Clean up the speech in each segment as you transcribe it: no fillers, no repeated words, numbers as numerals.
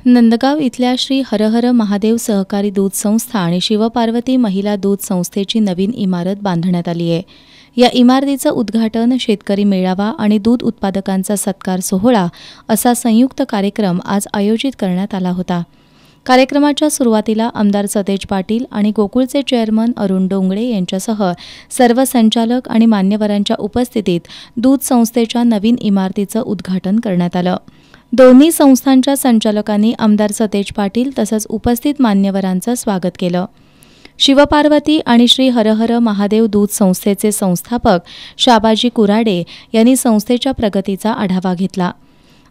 नंदगाव इथल्या श्री हरहर महादेव सहकारी दूध संस्था आणि शिवपार्वती महिला दूध संस्थेची नवीन इमारत बांधण्यात आली आहे। या इमारतीचं उद्घाटन, शेतकरी मेळावा आणि दूध उत्पादकांचा सत्कार सोहळा असा संयुक्त कार्यक्रम आज आयोजित करण्यात आला होता। कार्यक्रमाच्या सुरुवातीला आमदार सतेज पाटील आणि गोकुळचे चेअरमन अरुण डोंगळे यांच्यासह सर्व संचालक आणि मान्यवरांच्या उपस्थितीत दूध संस्थेच्या नवीन इमारतीचं उद्घाटन करण्यात आलं। दोन्ही संस्थांच्या संचालकांनी आमदार सतेज पाटील तसंच उपस्थित मान्यवरांचं स्वागत केलं। शिवपार्वती आणि श्री हरहर महादेव दूध संस्थेचे संस्थापक शाबाजी कुराडे यांनी संस्थेच्या प्रगतीचा आढावा घेतला।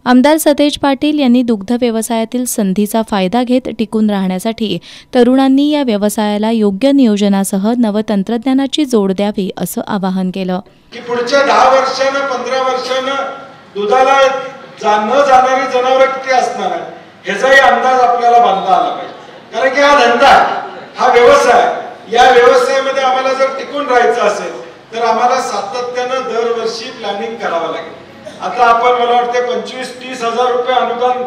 आमदार सतेज पाटील यांनी दुग्ध व्यवसायातील संधीचा फायदा घेत टिकून राहण्यासाठी तरुणांनी या व्यवसायाला योग्य नियोजनासह नवतंत्रज्ञानाची जोड द्यावी असं आवाहन केलं। की पुढच्या 10 वर्षांना 15 वर्षांना दुधाला न जाणारी जनावरं किती असणार आहे ह्याचाही अंदाज आपल्याला बांधता आला पाहिजे। कारण की हा धंदा, हा व्यवसाय, या व्यवसायामध्ये आम्हाला जर टिकून राहायचं असेल तर आम्हाला सातत्यानं दरवर्षी प्लॅनिंग करावं लागेल। आता आपण मला वाटते 25-30 हजार रुपये अनुदान,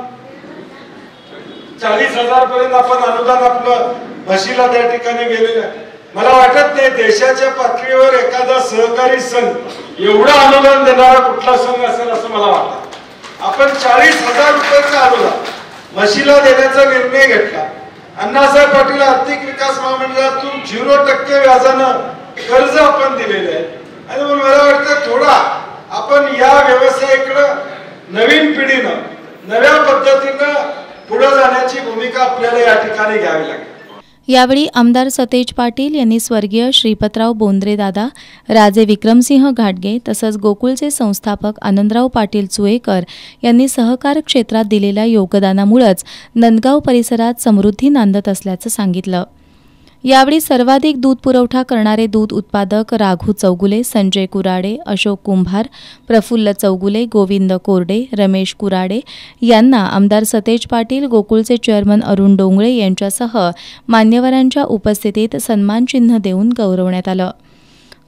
40 हजार पर्यंत आपण अनुदान आपलं म्हशीला त्या ठिकाणी गेलेलं आहे। मला वाटत नाही देशाच्या पातळीवर एखादा सहकारी संघ एवढं अनुदान देणारा कुठला संघ असेल असं मला वाटतं। आपण 40 हजार रुपयाचं अनुदान म्हशीला देण्याचा निर्णय घेतला। अण्णासाहेब पाटील आर्थिक विकास महामंडळातून 0% व्याजानं कर्ज आपण दिलेले आहे। आणि मला वाटतं थोडा आपण या व्यवसायाकडे नवीन पिढीनं नव्या पद्धतीनं पुढे जाण्याची भूमिका आपल्याला या ठिकाणी घ्यावी लागेल। यावेळी आमदार सतेज पाटील यांनी स्वर्गीय श्रीपतराव बोंद्रे दादा, राजे विक्रमसिंह घाटगे तसंच गोकुळचे संस्थापक आनंदराव पाटील चुएकर यांनी सहकार क्षेत्रात दिलेल्या योगदानामुळेच नंदगाव परिसरात समृद्धी नांदत असल्याचं सांगितलं। यावेळी सर्वाधिक दूध पुरवठा करणारे दूध उत्पादक राघू चौगुले, संजय कुराडे, अशोक कुंभार, प्रफुल्ल चौगुले, गोविंद कोरडे, रमेश कुराडे यांना आमदार सतेज पाटील, गोकुळचे चेअरमन अरुण डोंगळे यांच्यासह मान्यवरांच्या उपस्थितीत सन्मानचिन्ह देऊन गौरवण्यात आलं।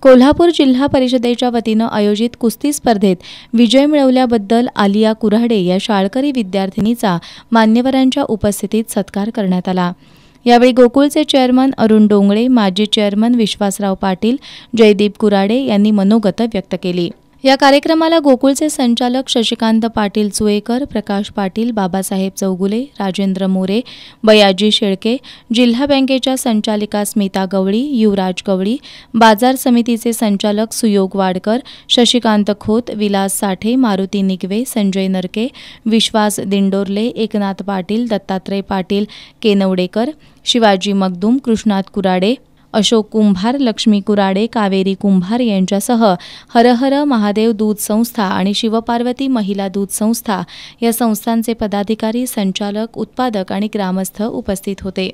कोल्हापूर जिल्हा परिषदेच्या वतीनं आयोजित कुस्ती स्पर्धेत विजय मिळवल्याबद्दल आलिया कुऱ्हाडे या शाळकरी विद्यार्थिनीचा मान्यवरांच्या उपस्थितीत सत्कार करण्यात आला। यावेळी गोकुळचे चेअरमन अरुण डोंगळे, माजी चेअरमन विश्वासराव पाटील, जयदीप कुराडे यांनी मनोगत व्यक्त केली। या कार्यक्रमाला गोकुळचे संचालक शशिकांत पाटील चुएकर, प्रकाश पाटील, बाबासाहेब चौगुले, राजेंद्र मोरे, बयाजी शेळके, जिल्हा बँकेच्या संचालिका स्मिता गवळी, युवराज गवळी, बाजार समितीचे संचालक सुयोग वाडकर, शशिकांत खोत, विलास साठे, मारुती निगवे, संजय नरके, विश्वास दिंडोरले, एकनाथ पाटील, दत्तात्रय पाटील केनवडेकर, शिवाजी मगदूम, कृष्णात कुराडे, अशोक कुंभार, लक्ष्मी कुराडे, कावेरी कुंभार यांच्यासह हरहर महादेव दूध संस्था आणि शिवपार्वती महिला दूध संस्था या संस्थांचे पदाधिकारी, संचालक, उत्पादक आणि ग्रामस्थ उपस्थित होते।